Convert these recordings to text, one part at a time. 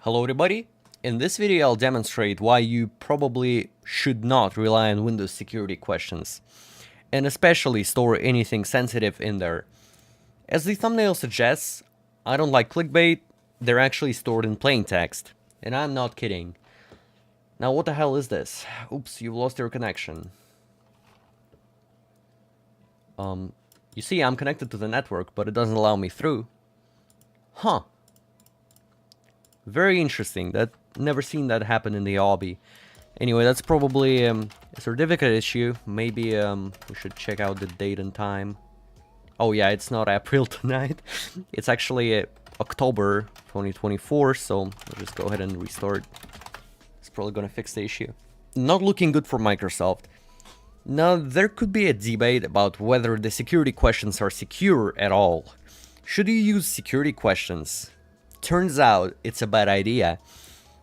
Hello everybody! In this video I'll demonstrate why you probably should not rely on Windows security questions, and especially store anything sensitive in there. As the thumbnail suggests, I don't like clickbait, they're actually stored in plain text, and I'm not kidding. Now what the hell is this? Oops, you've lost your connection. You see I'm connected to the network, but it doesn't allow me through. Huh. Very interesting. Never seen that happen in the hobby. Anyway, that's probably a certificate issue. Maybe we should check out the date and time. Oh yeah, it's not April tonight. It's actually October 2024, so we'll just go ahead and restart. It's probably gonna fix the issue. Not looking good for Microsoft. Now, there could be a debate about whether the security questions are secure at all. Should you use security questions? Turns out it's a bad idea.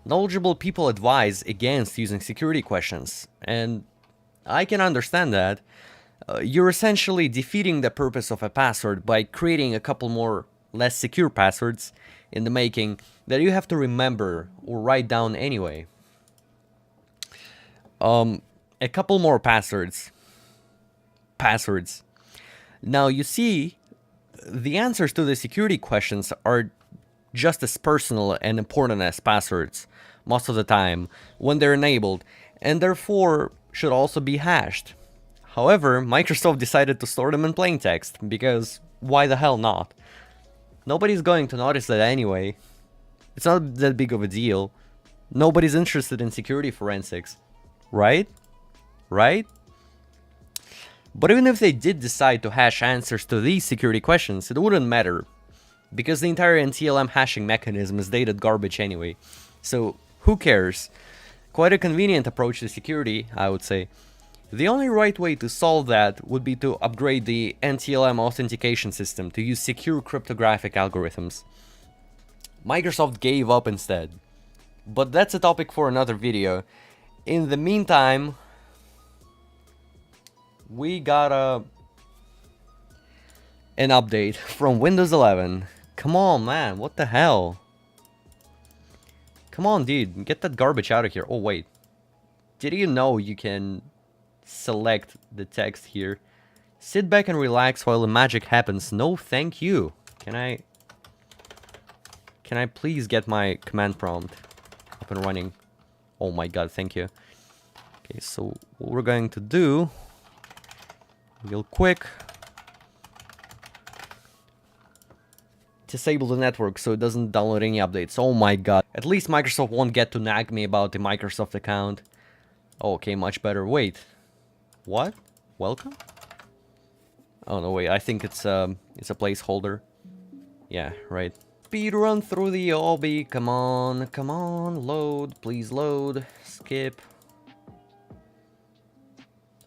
Knowledgeable people advise against using security questions, and I can understand that. You're essentially defeating the purpose of a password by creating a couple more less secure passwords in the making that you have to remember or write down anyway. A couple more passwords. Now you see, the answers to the security questions are just as personal and important as passwords, most of the time, when they're enabled, and therefore should also be hashed. However, Microsoft decided to store them in plain text, because why the hell not? Nobody's going to notice that anyway. It's not that big of a deal. Nobody's interested in security forensics, right? Right? But even if they did decide to hash answers to these security questions, it wouldn't matter, because the entire NTLM hashing mechanism is dated garbage anyway. So, who cares? Quite a convenient approach to security, I would say. The only right way to solve that would be to upgrade the NTLM authentication system to use secure cryptographic algorithms. Microsoft gave up instead. But that's a topic for another video. In the meantime, we got an update from Windows 11. Come on, man, what the hell? Come on, dude, get that garbage out of here. Oh, wait. Did you know you can select the text here? Sit back and relax while the magic happens. No, thank you. Can I please get my command prompt up and running? Oh my god, thank you. Okay, so what we're going to do, real quick, disable the network so it doesn't download any updates. Oh my god. At least Microsoft won't get to nag me about the Microsoft account. Okay, much better. Wait. What? Welcome? Oh no, wait. I think it's a placeholder. Yeah, right. Speed run through the hobby. Come on, come on. Load. Please load. Skip.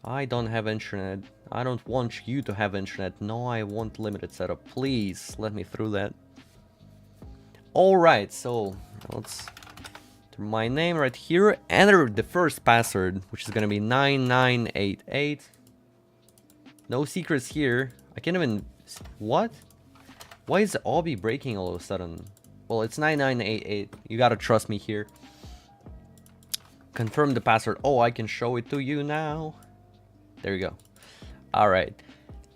I don't have internet. I don't want you to have internet. No, I want limited setup. Please, let me through that. Alright, so let's enter my name right here. Enter the first password, which is gonna be 9988. No secrets here. I can't even... What? Why is the hobby breaking all of a sudden? Well, it's 9988. You gotta trust me here. Confirm the password. Oh, I can show it to you now. There you go. Alright.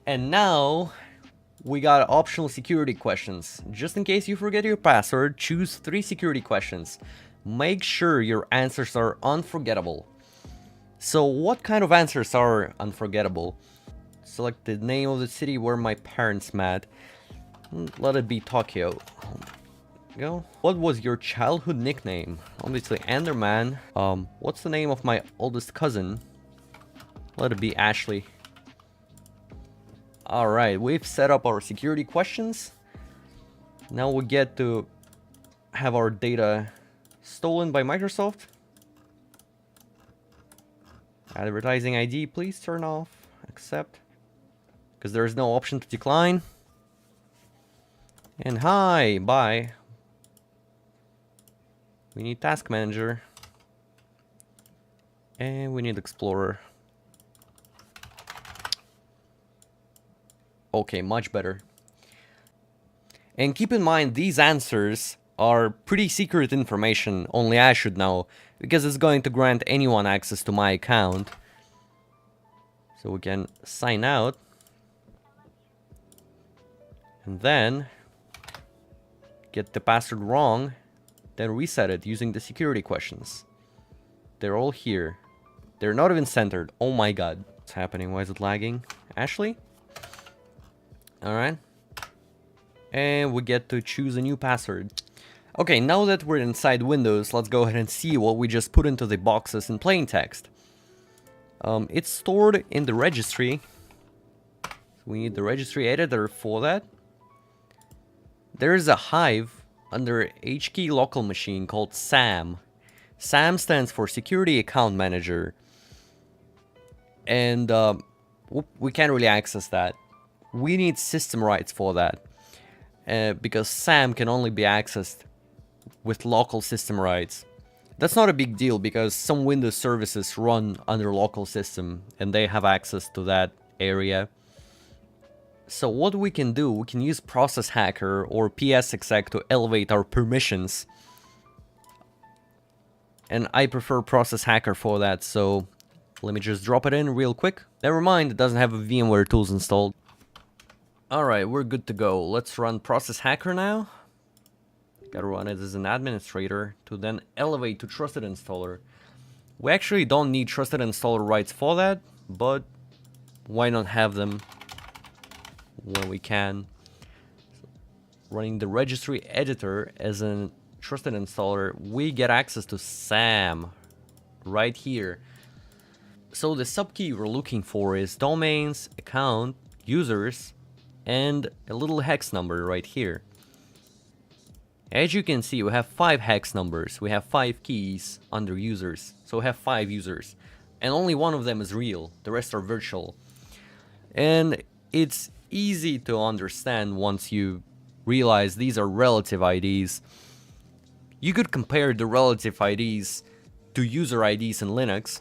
And now we got optional security questions. Just in case you forget your password, choose 3 security questions. Make sure your answers are unforgettable. So what kind of answers are unforgettable? Select the name of the city where my parents met. Let it be Tokyo. Go. What was your childhood nickname? Obviously Enderman. What's the name of my oldest cousin? Let it be Ashley. Alright, we've set up our security questions. Now we get to have our data stolen by Microsoft. Advertising ID, please turn off. Accept. Because there is no option to decline. And hi, bye. We need Task Manager. And we need Explorer. Okay, much better. And keep in mind, these answers are pretty secret information, only I should know, because it's going to grant anyone access to my account. So we can sign out. And then get the password wrong, then reset it using the security questions. They're all here. They're not even centered. Oh my god. What's happening? Why is it lagging? Ashley? Alright. And we get to choose a new password. Okay, now that we're inside Windows, let's go ahead and see what we just put into the boxes in plain text. It's stored in the registry. So we need the registry editor for that. There's a hive under HKey local machine called SAM. SAM stands for Security Account Manager. And we can't really access that. We need system rights for that. Because SAM can only be accessed with local system rights. That's not a big deal because some Windows services run under local system and they have access to that area. So what we can do, we can use Process Hacker or PSExec to elevate our permissions. And I prefer Process Hacker for that, so let me just drop it in real quick. Never mind, it doesn't have a VMware tools installed. Alright, we're good to go. Let's run Process Hacker now. Gotta run it as an administrator to then elevate to Trusted Installer. We actually don't need Trusted Installer rights for that, but why not have them when we can? Running the registry editor as a Trusted Installer, we get access to SAM right here. So the subkey we're looking for is domains, account, users, and a little hex number right here. As you can see, we have 5 hex numbers. We have 5 keys under users. So we have 5 users. And only one of them is real. The rest are virtual. And it's easy to understand once you realize these are relative IDs. You could compare the relative IDs to user IDs in Linux.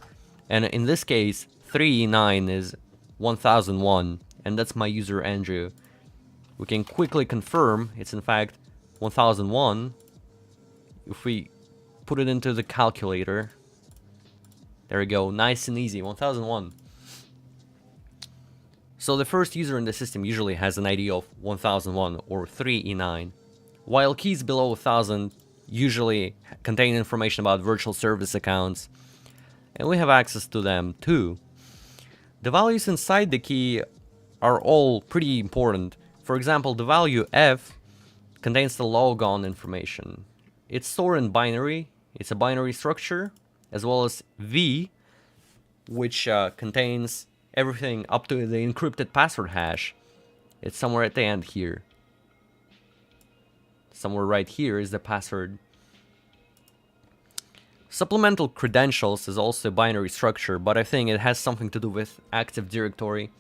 And in this case, 3E9 is 1001. And that's my user Andrew. We can quickly confirm it's in fact 1001 if we put it into the calculator. There we go, nice and easy, 1001. So the first user in the system usually has an ID of 1001 or 3E9, while keys below 1000 usually contain information about virtual service accounts, and we have access to them too. The values inside the key are all pretty important. For example, the value F contains the logon information. It's stored in binary, it's a binary structure, as well as V, which contains everything up to the encrypted password hash. It's somewhere at the end here. Somewhere right here is the password. Supplemental credentials is also a binary structure, but I think it has something to do with Active Directory.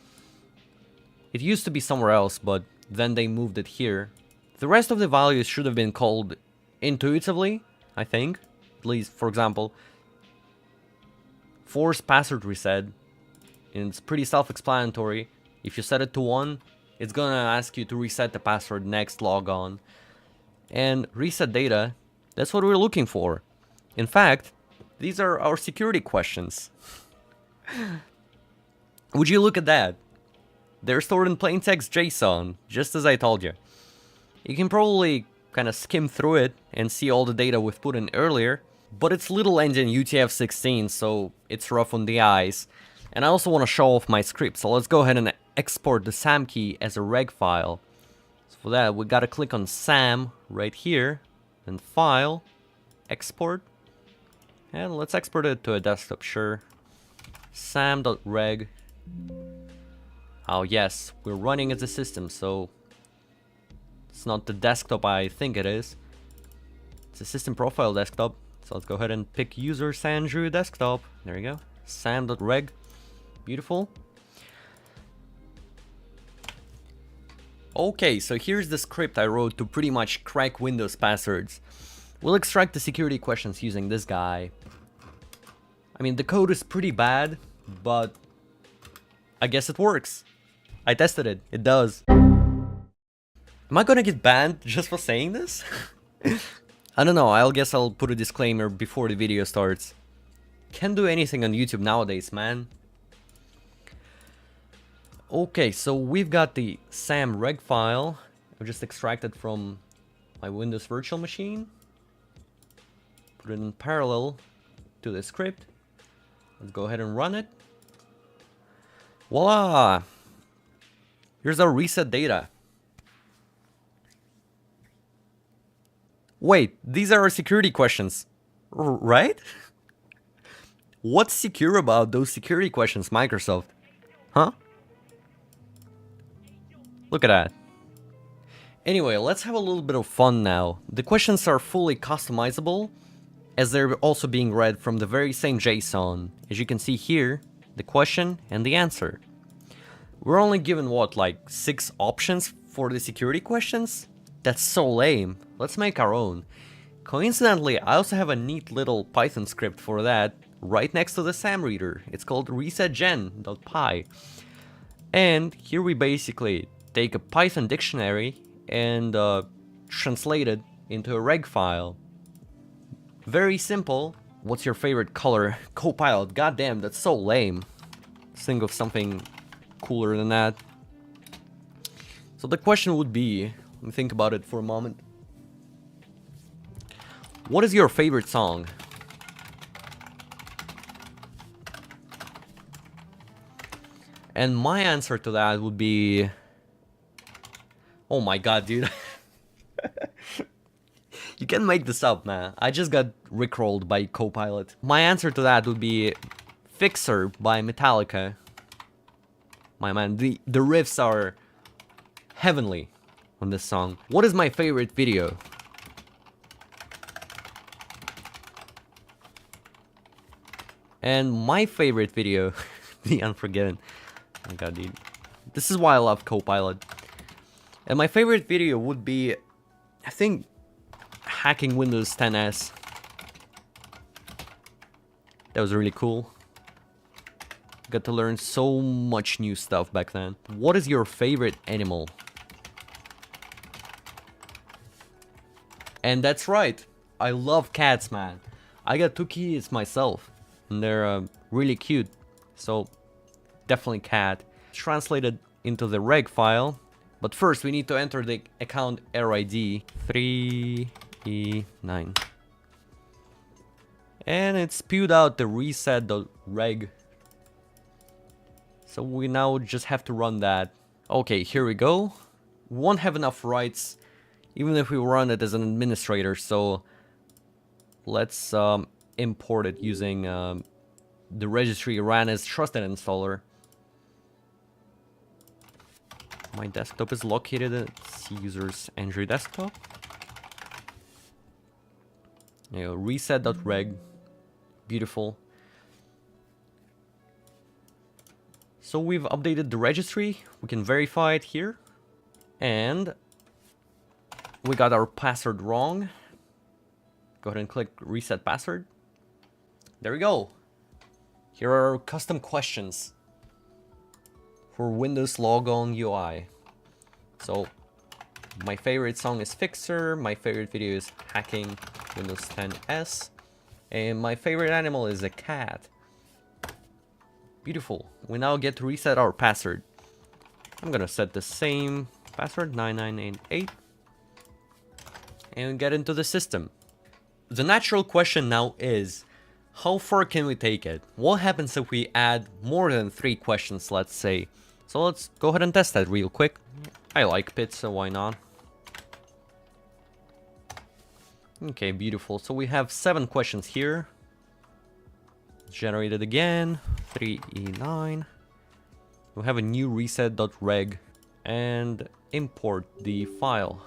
It used to be somewhere else, but then they moved it here. The rest of the values should have been called intuitively, I think. At least, for example, force password reset. And it's pretty self-explanatory. If you set it to 1, it's gonna ask you to reset the password next logon. And reset data, that's what we're looking for. In fact, these are our security questions. Would you look at that? They're stored in plain text JSON, just as I told you. You can probably kind of skim through it and see all the data we've put in earlier, but it's little engine UTF-16, so it's rough on the eyes. And I also want to show off my script, so let's go ahead and export the SAM key as a reg file. So for that, we gotta click on SAM right here, and File, Export, and let's export it to a desktop, sure. sam.reg. Oh yes, we're running as a system, so it's not the desktop I think it is. It's a system profile desktop. So let's go ahead and pick user Sandrew desktop. There you go. sam.reg. Beautiful. Okay, so here's the script I wrote to pretty much crack Windows passwords. We'll extract the security questions using this guy. I mean, the code is pretty bad, but I guess it works. I tested it. It does. Am I gonna get banned just for saying this? I don't know, I guess I'll put a disclaimer before the video starts. Can't do anything on YouTube nowadays, man. Okay, so we've got the SAM reg file. I've just extracted from my Windows virtual machine. Put it in parallel to the script. Let's go ahead and run it. Voila! Here's our reset data. Wait, these are our security questions, right? What's secure about those security questions, Microsoft? Huh? Look at that. Anyway, let's have a little bit of fun now. The questions are fully customizable, as they're also being read from the very same JSON. As you can see here, the question and the answer. We're only given, what, like 6 options for the security questions? That's so lame. Let's make our own. Coincidentally, I also have a neat little Python script for that right next to the SAM reader. It's called resetgen.py. And here we basically take a Python dictionary and translate it into a reg file. Very simple. What's your favorite color? Copilot. Goddamn, that's so lame. Let's think of something cooler than that. So the question would be, let me think about it for a moment. What is your favorite song? And my answer to that would be... Oh my god, dude. You can't make this up, man. I just got rickrolled by Copilot. My answer to that would be Fixer by Metallica. My man, the riffs are heavenly on this song. What is my favorite video? And my favorite video, The Unforgiven. Oh my god, dude. This is why I love Copilot. And my favorite video would be, I think, hacking Windows 10s. That was really cool. Got to learn so much new stuff back then. What is your favorite animal? And that's right, I love cats, man. I got 2 kids myself, and they're really cute. So, definitely cat. Translated into the reg file. But first, we need to enter the account error ID 3E9. And it spewed out the reset.reg. So we now just have to run that. Okay, here we go. We won't have enough rights, even if we run it as an administrator. So let's import it using the registry ran as trusted installer. My desktop is located at user's Android desktop. You know, reset.reg. Beautiful. So we've updated the registry. We can verify it here. And we got our password wrong. Go ahead and click reset password. There we go. Here are our custom questions for Windows Logon UI. So, my favorite song is Fixer, my favorite video is hacking Windows 10s, and my favorite animal is a cat. Beautiful. We now get to reset our password. I'm gonna set the same password, 9988, and get into the system. The natural question now is, how far can we take it? What happens if we add more than 3 questions, let's say? So let's go ahead and test that real quick. I like Pit, so why not? Okay, beautiful. So we have 7 questions here. Generate it again. 3E9. We have a new reset.reg and import the file.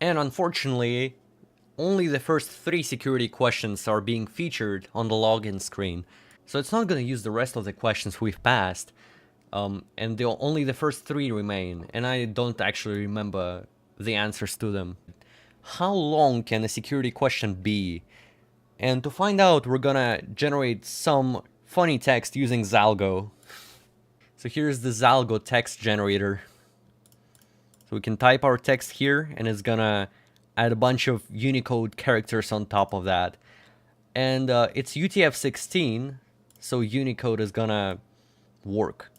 And unfortunately, only the first 3 security questions are being featured on the login screen. So it's not going to use the rest of the questions we've passed. And only the first 3 remain. And I don't actually remember the answers to them. How long can a security question be? And to find out, we're gonna generate some funny text using Zalgo. So here's the Zalgo text generator. So So we can type our text here, and it's gonna add a bunch of Unicode characters on top of that. And it's UTF-16, so Unicode is gonna work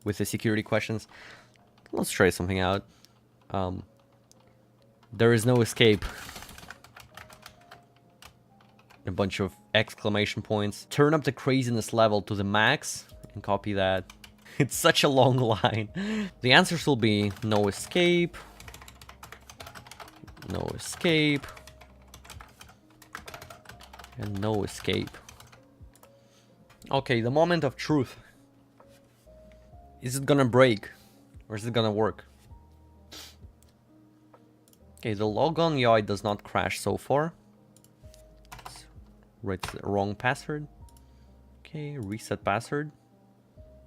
with the security questions. Let's try something out. There is no escape. A bunch of exclamation points. Turn up the craziness level to the max and copy that. It's such a long line. The answers will be no escape, no escape, and no escape. Okay, the moment of truth. Is it gonna break? Or is it gonna work? Okay, the logon UI does not crash so far. Let's write the wrong password. Okay, reset password.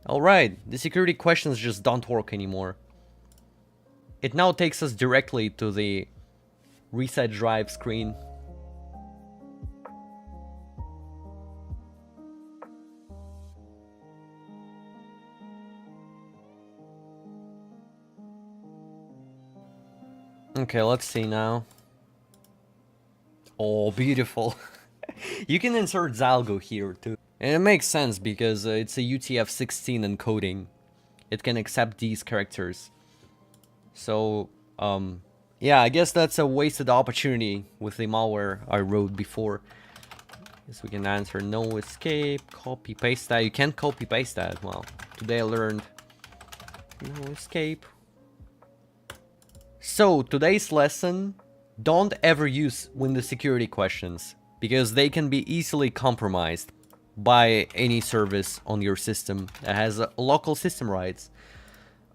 Alright, the security questions just don't work anymore. It now takes us directly to the reset drive screen. Okay, let's see now. Oh, beautiful. You can insert Zalgo here too. And it makes sense because it's a UTF-16 encoding. It can accept these characters. So, yeah, I guess that's a wasted opportunity with the malware I wrote before. Guess we can answer no escape, copy paste that. You can't copy paste that. Well, today I learned no escape. So, today's lesson, don't ever use Windows security questions, because they can be easily compromised by any service on your system that has local system rights.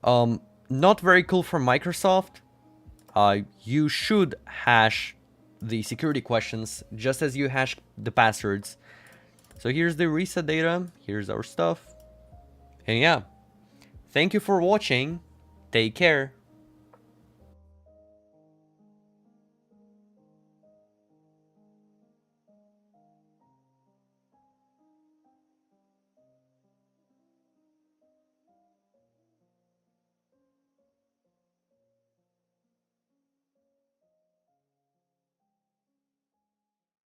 Not very cool for Microsoft. You should hash the security questions just as you hash the passwords. So here's the reset data, here's our stuff. And yeah, thank you for watching, take care.